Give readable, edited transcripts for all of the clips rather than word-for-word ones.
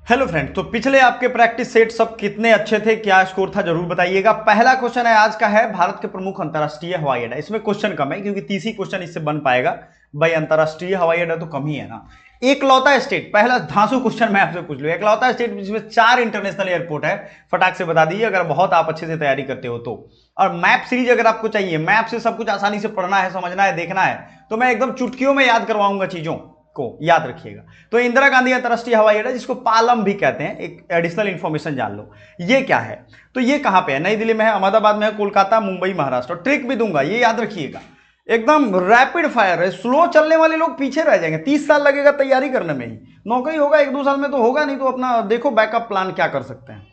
Hello friend, तो पिछले आपके प्रैक्टिस सेट सब कितने अच्छे थे, क्या स्कोर था जरूर बताइएगा। पहला क्वेश्चन है आज का, है भारत के प्रमुख अंतरराष्ट्रीय हवाई अड्डा। इसमें क्वेश्चन कम है क्योंकि 30 ही क्वेश्चन इससे बन पाएगा भाई। अंतरराष्ट्रीय हवाई अड्डा तो कम ही है ना। एकलौता स्टेट, पहला धांसू क्वेश्चन मैं आपसे पूछ लूं, एकलौता स्टेट जिसमें 4 इंटरनेशनल एयरपोर्ट है, फटाक से बता दीजिए अगर बहुत आप अच्छे से तैयारी करते हो तो। और मैप सीरीज अगर आपको चाहिए, मैप से सब कुछ आसानी से पढ़ना है, समझना है, देखना है, तो मैं एकदम चुटकियों में याद करवाऊंगा चीजों को, याद रखिएगा। तो इंदिरा गांधी अंतरराष्ट्रीय हवाई अड्डा, जिसको पालम भी कहते हैं, एक एडिशनल इंफॉर्मेशन जान लो ये क्या है। तो ये कहां पे है? नई दिल्ली में है, अहमदाबाद में है, कोलकाता, मुंबई, महाराष्ट्र। और ट्रिक भी दूंगा, ये याद रखिएगा, एकदम रैपिड फायर है। स्लो चलने वाले लोग पीछे रह जाएंगे। 30 साल लगेगा तैयारी करने में ही, नौकरी होगा 1-2 साल में तो होगा, नहीं तो अपना देखो बैकअप प्लान क्या कर सकते हैं।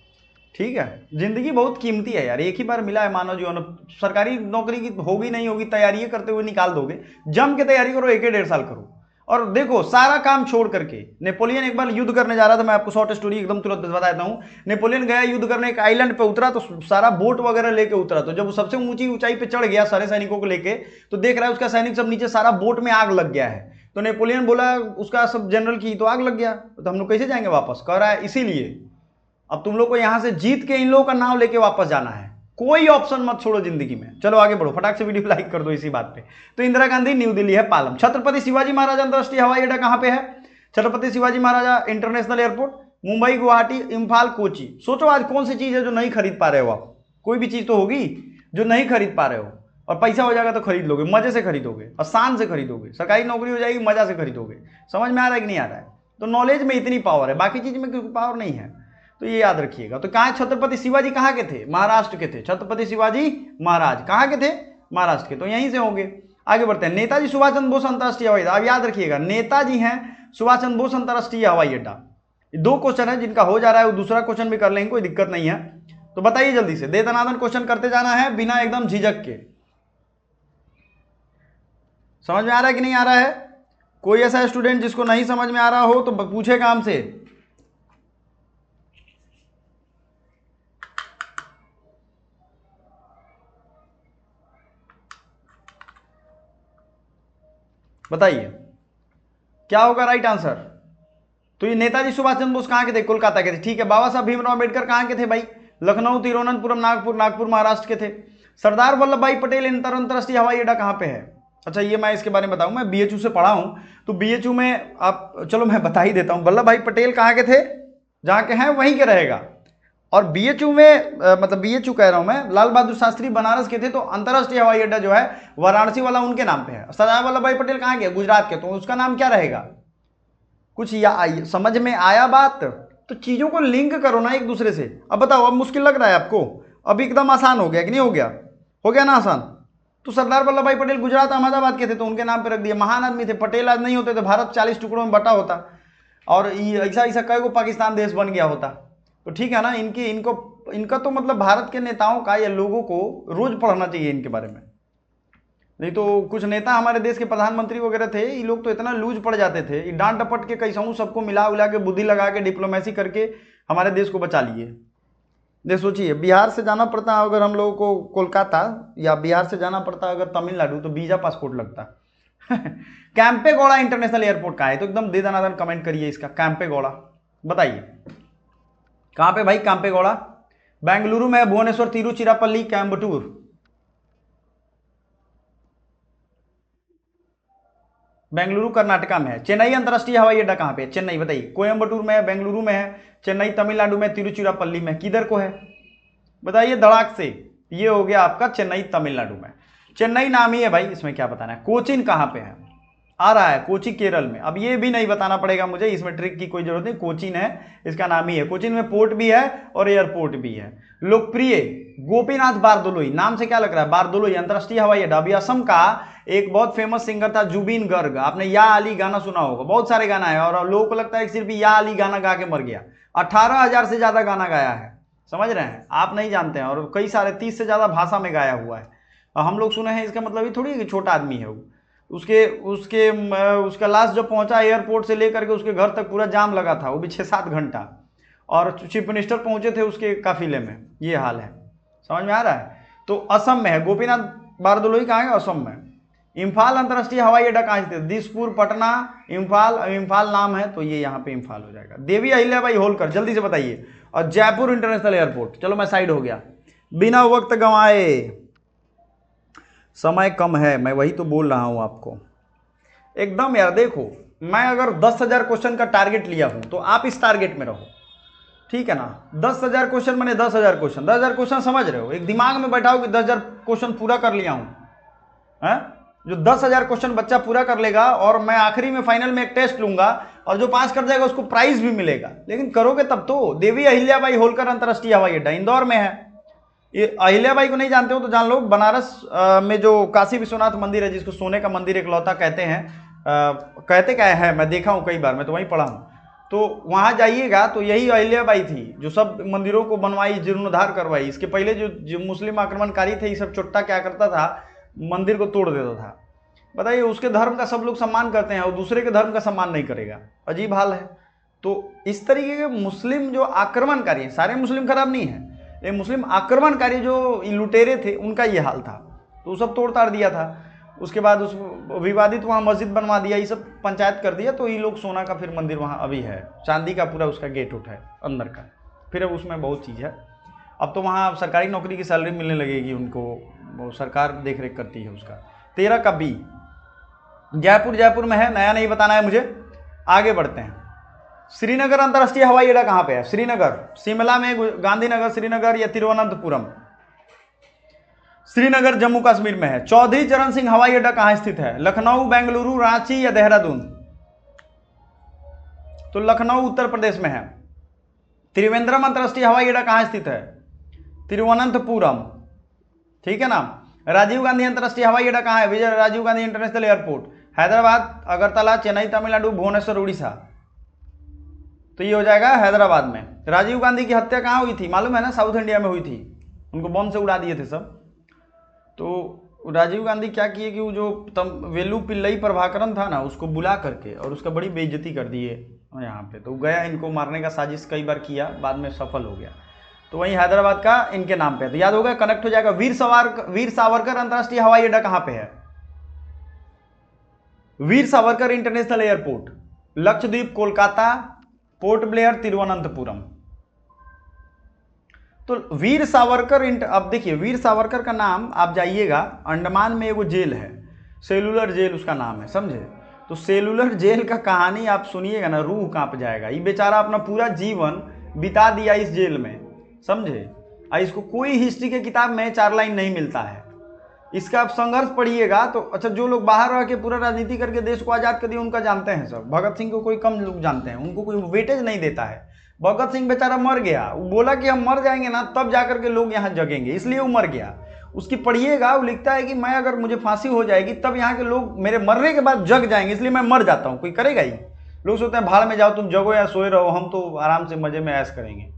ठीक है, जिंदगी बहुत कीमती है यार, एक ही बार मिला है मानव जीवन। सरकारी नौकरी की होगी नहीं होगी, तैयारी करते हुए निकाल दोगे। जम के तैयारी करो, 1-1.5 साल करो। और देखो सारा काम छोड़ करके, नेपोलियन एक बार युद्ध करने जा रहा था, मैं आपको शॉर्ट स्टोरी एकदम तुरंत बता देता हूँ। नेपोलियन गया युद्ध करने, एक आइलैंड पे उतरा, तो सारा बोट वगैरह लेके उतरा। तो जब वो सबसे ऊंची ऊंचाई पे चढ़ गया सारे सैनिकों को लेके, तो देख रहा है उसका सैनिक सब नीचे, सारा बोट में आग लग गया है। तो नेपोलियन बोला उसका सब जनरल की, तो आग लग गया तो हम लोग कैसे जाएंगे वापस? कह रहा है इसीलिए अब तुम लोग को यहां से जीत के इन लोगों का नाम लेके वापस जाना है। कोई ऑप्शन मत छोड़ो जिंदगी में। चलो आगे बढ़ो, फटाक से वीडियो लाइक कर दो इसी बात पे। तो इंदिरा गांधी, न्यू दिल्ली है, पालम। छत्रपति शिवाजी महाराज अंतरराष्ट्रीय हवाई अड्डा कहां पे है? छत्रपति शिवाजी महाराजा इंटरनेशनल एयरपोर्ट, मुंबई, गुवाहाटी, इम्फाल, कोची। सोचो आज कौन सी चीज है जो नहीं खरीद पा रहे हो आप? कोई भी चीज तो होगी जो नहीं खरीद पा रहे हो, और पैसा हो जाएगा तो खरीद लोगे, मजे से खरीदोगे, आसान से खरीदोगे, सरकारी नौकरी हो जाएगी, मजा से खरीदोगे। समझ में आ रहा है कि नहीं आ रहा है? तो नॉलेज में इतनी पावर है, बाकी चीज में पावर नहीं है। तो ये याद रखिएगा। तो कहाँ छत्रपति शिवाजी कहाँ के थे? महाराष्ट्र के थे। छत्रपति शिवाजी महाराज कहाँ के थे? महाराष्ट्र के। तो यहीं से होंगे। आगे बढ़ते हैं। नेताजी सुभाष चंद्र बोस अंतरराष्ट्रीय हवाई अड्डा, अब याद रखिएगा, नेताजी हैं सुभाष चंद्र बोस अंतरराष्ट्रीय हवाई अड्डा। 2 क्वेश्चन है जिनका हो जा रहा है, वो दूसरा क्वेश्चन भी कर लेंगे, कोई दिक्कत नहीं है। तो बताइए जल्दी से, दे दनादन क्वेश्चन करते जाना है बिना एकदम झिझक के। समझ में आ रहा है कि नहीं आ रहा है? कोई ऐसा स्टूडेंट जिसको नहीं समझ में आ रहा हो तो पूछेगा हमसे। बताइए क्या होगा राइट आंसर? तो ये नेताजी सुभाष चंद्र बोस कहां के थे? कोलकाता के थे। ठीक है। बाबा साहब भीमराव अम्बेडकर कहां के थे भाई? लखनऊ, तिरुवनंतपुरम, नागपुर। नागपुर महाराष्ट्र के थे। सरदार वल्लभ भाई पटेल अंतरराष्ट्रीय हवाई अड्डा कहां पे है? अच्छा ये मैं इसके बारे में बताऊं, मैं बीएचयू से पढ़ा हूं। तो बीएचयू में आप, चलो मैं बता ही देता हूं। वल्लभ भाई पटेल कहां के थे? जहां के हैं वहीं के रहेगा। और बीएचयू में मतलब बीएचयू कह रहा हूं मैं, लाल बहादुर शास्त्री बनारस के थे, तो अंतरराष्ट्रीय हवाई अड्डा जो है वाराणसी वाला उनके नाम पे है। सरदार वल्लभ भाई पटेल कहां के? गुजरात के, तो उसका नाम क्या रहेगा? कुछ समझ में आया बात? तो चीजों को लिंक करो ना एक दूसरे से। अब बताओ, अब मुश्किल लग रहा है आपको? अब एकदम आसान हो गया कि नहीं हो गया? हो गया ना आसान? तो सरदार वल्लभ भाई पटेल गुजरात अहमदाबाद के थे, तो उनके नाम पे रख दिया। महान आदमी थे। पटेल आज नहीं होते तो भारत 40 टुकड़ों में बटा होता, और ऐसा ऐसा कई को पाकिस्तान देश बन गया होता। तो ठीक है ना, इनकी इनको इनका तो मतलब भारत के नेताओं का या लोगों को रोज पढ़ना चाहिए इनके बारे में। नहीं तो कुछ नेता हमारे देश के प्रधानमंत्री वगैरह थे, ये लोग तो इतना लूज पड़ जाते थे, ये डांट डपट के कैसा सबको मिला उला के, बुद्धि लगा के, डिप्लोमेसी करके हमारे देश को बचा लिए। देख सोचिए, बिहार से जाना पड़ता है अगर हम लोगों को कोलकाता, या बिहार से जाना पड़ता है अगर तमिलनाडु, तो वीजा पासपोर्ट लगता कैंपेगौड़ा इंटरनेशनल एयरपोर्ट कहाँ है? तो एकदम दे दनादन कमेंट करिए इसका, कैंपेगौड़ा बताइए कहाँ पे भाई? कैंपेगौड़ा बेंगलुरु में है, भुवनेश्वर, तिरुचिरापल्ली, कोयम्बटूर। बेंगलुरु कर्नाटका में है। चेन्नई अंतरराष्ट्रीय हवाई अड्डा कहाँ पे है? चेन्नई बताइए। कोयम्बटूर में है, बेंगलुरु में है, चेन्नई तमिलनाडु में, तिरुचिरापल्ली में, किधर को है बताइए धड़ाक से। ये हो गया आपका चेन्नई तमिलनाडु में। चेन्नई नाम ही है भाई, इसमें क्या बताना है। कोचीन कहाँ पे है? आ रहा है कोची केरल में। अब ये भी नहीं बताना पड़ेगा मुझे, इसमें ट्रिक की कोई जरूरत नहीं, कोचीन है इसका नाम ही है। कोचीन में पोर्ट भी है और एयरपोर्ट भी है। लोकप्रिय गोपीनाथ बारदोलोई, नाम से क्या लग रहा है? बारदोलोई अंतरराष्ट्रीय हवाई अड्डा। अभी असम का एक बहुत फेमस सिंगर था जुबिन गर्ग, आपने या अली गाना सुना होगा, बहुत सारे गाना है, और लोगों को लगता है कि सिर्फ या अली गाना गा के मर गया। 18,000 से ज्यादा गाना गाया है, समझ रहे हैं? आप नहीं जानते हैं। और कई सारे 30 से ज्यादा भाषा में गाया हुआ है। और हम लोग सुने हैं, इसका मतलब ये थोड़ी कि छोटा आदमी है वो। उसके उसके उसका लास्ट जब पहुंचा एयरपोर्ट से लेकर के उसके घर तक पूरा जाम लगा था, वो भी 6-7 घंटा। और चीफ मिनिस्टर पहुंचे थे उसके काफिले में। ये हाल है, समझ में आ रहा है? तो असम में है गोपीनाथ बारदोलोई, कहाँ है? असम में। इम्फाल अंतरराष्ट्रीय हवाई अड्डा कहाँ स्थित है? दिसपुर, पटना, इम्फाल। इम्फाल नाम है तो ये यहाँ पे इम्फाल हो जाएगा। देवी अहिल्याबाई होलकर, जल्दी से बताइए। और जयपुर इंटरनेशनल एयरपोर्ट। चलो मैं साइड हो गया, बिना वक्त गंवाए, समय कम है, मैं वही तो बोल रहा हूं आपको एकदम। यार देखो, मैं अगर 10,000 क्वेश्चन का टारगेट लिया हूं तो आप इस टारगेट में रहो, ठीक है ना। 10,000 क्वेश्चन मैंने 10,000 क्वेश्चन, 10,000 क्वेश्चन समझ रहे हो, एक दिमाग में बैठाओ कि 10,000 क्वेश्चन पूरा कर लिया हूं है? जो 10,000 क्वेश्चन बच्चा पूरा कर लेगा और मैं आखिरी में फाइनल में एक टेस्ट लूंगा और जो पास कर जाएगा उसको प्राइज भी मिलेगा, लेकिन करोगे तब तो। देवी अहिल्याबाई होलकर अंतरराष्ट्रीय हवाई अड्डा इंदौर में है। ये अहिल्याबाई को नहीं जानते हो तो जान लो, बनारस में जो काशी विश्वनाथ मंदिर है, जिसको सोने का मंदिर इकलौता कहते हैं, कहते क्या है, मैं देखा हूँ कई बार, मैं तो वहीं पढ़ा हूँ। तो वहां जाइएगा तो यही अहिल्याबाई थी जो सब मंदिरों को बनवाई, जीर्णोद्धार करवाई। इसके पहले जो मुस्लिम आक्रमणकारी थे, ये सब चुट्टा क्या करता था, मंदिर को तोड़ देता था। बताइए, उसके धर्म का सब लोग सम्मान करते हैं और दूसरे के धर्म का सम्मान नहीं करेगा, अजीब हाल है। तो इस तरीके के मुस्लिम जो आक्रमणकारी हैं, सारे मुस्लिम खराब नहीं है, ये मुस्लिम आक्रमणकारी जो लुटेरे थे उनका ये हाल था, तो सब तोड़ ताड़ दिया था। उसके बाद उस विवादित वहाँ मस्जिद बनवा दिया, ये सब पंचायत कर दिया, तो ये लोग सोना का फिर मंदिर वहाँ अभी है, चांदी का पूरा उसका गेट उठा है अंदर का, फिर अब उसमें बहुत चीज़ है। अब तो वहाँ सरकारी नौकरी की सैलरी मिलने लगेगी उनको, वो सरकार देख रेख करती है उसका। 13 का बी, जयपुर में है, नया नहीं बताना है मुझे। आगे बढ़ते हैं। श्रीनगर अंतरराष्ट्रीय हवाई अड्डा कहाँ पे है? श्रीनगर, शिमला में, गांधीनगर, श्रीनगर या तिरुवनंतपुरम? श्रीनगर जम्मू कश्मीर में है। चौधरी चरण सिंह हवाई अड्डा कहाँ स्थित है? लखनऊ, बेंगलुरु, रांची या देहरादून? तो लखनऊ उत्तर प्रदेश में है। त्रिवेंद्रम अंतरराष्ट्रीय हवाई अड्डा कहाँ स्थित है? तिरुवनंतपुरम, ठीक है ना। राजीव गांधी अंतरराष्ट्रीय हवाई अड्डा कहाँ है? विजय राजीव गांधी इंटरनेशनल एयरपोर्ट, हैदराबाद, अगरतला, चेन्नई तमिलनाडु, भुवनेश्वर उड़ीसा। तो ये हो जाएगा हैदराबाद में। राजीव गांधी की हत्या कहाँ हुई थी मालूम है ना? साउथ इंडिया में हुई थी, उनको बम से उड़ा दिए थे सब। तो राजीव गांधी क्या किए कि वो जो वेलू पिल्लई प्रभाकरन था ना, उसको बुला करके और उसका बड़ी बेइज्जती कर दिए यहाँ पे। तो गया, इनको मारने का साजिश कई बार किया, बाद में सफल हो गया। तो वहीं हैदराबाद का इनके नाम पे है, तो याद होगा, कनेक्ट हो जाएगा। वीर सावरकर अंतरराष्ट्रीय हवाई अड्डा कहाँ पे है? Veer Savarkar international airport, Lakshadweep, Kolkata, Port Blair, Thiruvananthapuram. तो वीर सावरकर अब देखिए, वीर सावरकर का नाम, आप जाइएगा अंडमान में एगो जेल है, सेलुलर जेल उसका नाम है, समझे? तो सेलुलर जेल का कहानी आप सुनिएगा ना, रूह कांप जाएगा। ये बेचारा अपना पूरा जीवन बिता दिया इस जेल में, समझे? इसको कोई हिस्ट्री के किताब में 4 लाइन नहीं मिलता है। इसका आप संघर्ष पढ़िएगा तो अच्छा, जो लोग बाहर रह के पूरा राजनीति करके देश को आज़ाद कर दिया उनका जानते हैं सब। भगत सिंह को कोई कम लोग जानते हैं, उनको कोई वेटेज नहीं देता है। भगत सिंह बेचारा मर गया, वो बोला कि हम मर जाएंगे ना तब जाकर के लोग यहाँ जगेंगे, इसलिए वो मर गया। उसकी पढ़िएगा, वो लिखता है कि मैं अगर मुझे फांसी हो जाएगी तब यहाँ के लोग मेरे मरने के बाद जग जाएंगे, इसलिए मैं मर जाता हूँ। कोई करेगा ही? लोग सोचते हैं भाड़ में जाओ, तुम जगो या सोए रहो, हम तो आराम से मजे में ऐश करेंगे।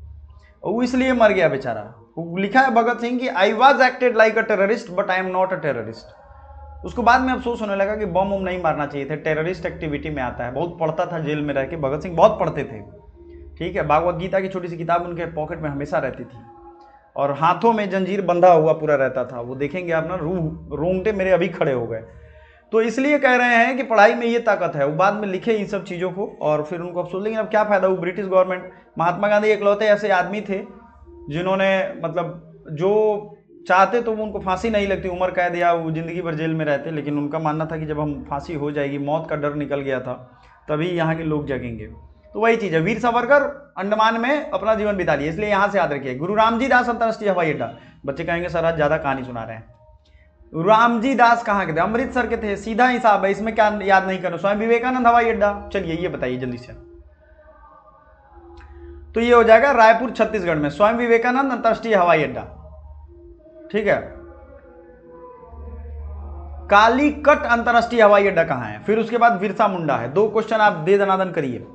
वो इसलिए मर गया बेचारा। वो लिखा है भगत सिंह की, I was acted like a terrorist but I am not a terrorist. उसको बाद में अफसोस होने लगा कि बम नहीं मारना चाहिए था, टेररिस्ट एक्टिविटी में आता है। बहुत पढ़ता था जेल में रह के, भगत सिंह बहुत पढ़ते थे, ठीक है। भागवत गीता की छोटी सी किताब उनके पॉकेट में हमेशा रहती थी और हाथों में जंजीर बंधा हुआ पूरा रहता था। वो देखेंगे आप ना, रूह रोंगटे मेरे अभी खड़े हो गए। तो इसलिए कह रहे हैं कि पढ़ाई में ये ताकत है। वो बाद में लिखे इन सब चीज़ों को और फिर उनको अफसोस, लेकिन अब क्या फ़ायदा। वो ब्रिटिश गवर्नमेंट, महात्मा गांधी इकलौते ऐसे आदमी थे जिन्होंने मतलब जो चाहते तो वो उनको फांसी नहीं लगती, उम्र कैद या वो ज़िंदगी भर जेल में रहते, लेकिन उनका मानना था कि जब हम फांसी हो जाएगी, मौत का डर निकल गया था, तभी यहाँ के लोग जगेंगे। तो वही चीज़ है। वीर सावरकर अंडमान में अपना जीवन बिता लिया, इसलिए यहाँ से याद रखिए। गुरु रामजी दास अंतरराष्ट्रीय हवाई अड्डा, बच्चे कहेंगे सर आज ज़्यादा कहानी सुना रहे हैं। रामजी दास कहाँ के थे? अमृतसर के थे, सीधा हिसाब है, इसमें क्या याद नहीं करना। स्वामी विवेकानंद हवाई अड्डा, चलिए ये बताइए जल्दी से। तो ये हो जाएगा रायपुर छत्तीसगढ़ में, स्वामी विवेकानंद अंतरराष्ट्रीय हवाई अड्डा, ठीक है। कालीकट अंतरराष्ट्रीय हवाई अड्डा कहाँ है? फिर उसके बाद बिरसा मुंडा है। 2 क्वेश्चन आप दे दनादन करिए।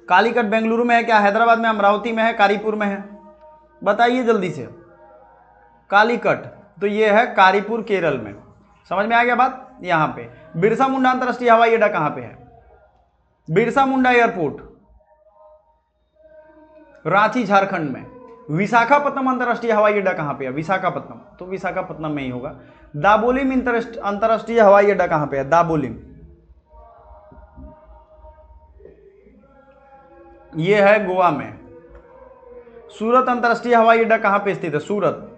कालीकट बेंगलुरु में है क्या? हैदराबाद में, अमरावती में है, कारीपुर में है? बताइए जल्दी से। कालीकट, तो ये है कारीपुर केरल में। समझ में आ गया बात? यहां पे बिरसा मुंडा अंतरराष्ट्रीय हवाई अड्डा कहां पे है? बिरसा मुंडा एयरपोर्ट रांची झारखंड में, विशाखापट्टनम अंतर्राष्ट्रीय हवाई अड्डा कहाँ पे है? विशाखापट्टनम, तो विशाखापट्टनम में ही होगा। दाबोलिम अंतर्राष्ट्रीय हवाई अड्डा कहाँ पे है? दाबोलिम, ये है गोवा में। सूरत अंतर्राष्ट्रीय हवाई अड्डा कहाँ पे स्थित है? सूरत।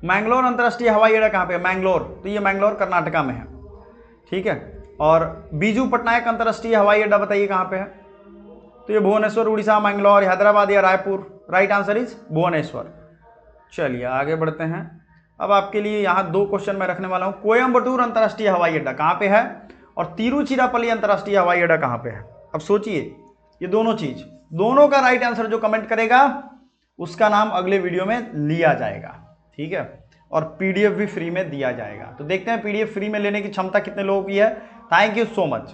मैंगलोर अंतर्राष्ट्रीय हवाई अड्डा कहाँ पे है? मैंगलोर, तो ये मैंगलोर कर्नाटका में है, ठीक है। और बीजू पटनायक अंतर्राष्ट्रीय हवाई अड्डा बताइए कहाँ पे है? तो ये भुवनेश्वर, उड़ीसा, मैंगलोर, हैदराबाद या Raipur. Right answer is Bhubaneswar. चलिए आगे बढ़ते हैं। अब आपके लिए यहाँ 2 क्वेश्चन मैं रखने वाला हूँ। कोयम्बटूर अंतर्राष्ट्रीय हवाई अड्डा कहाँ पे है और तिरुचिरापल्ली अंतर्राष्ट्रीय हवाई अड्डा कहाँ पे है? अब सोचिए ये दोनों चीज, दोनों का राइट आंसर जो कमेंट करेगा उसका नाम अगले वीडियो में लिया जाएगा, ठीक है। और पीडीएफ भी फ्री में दिया जाएगा। तो देखते हैं पीडीएफ फ्री में लेने की क्षमता कितने लोगों की है। Thank you so much.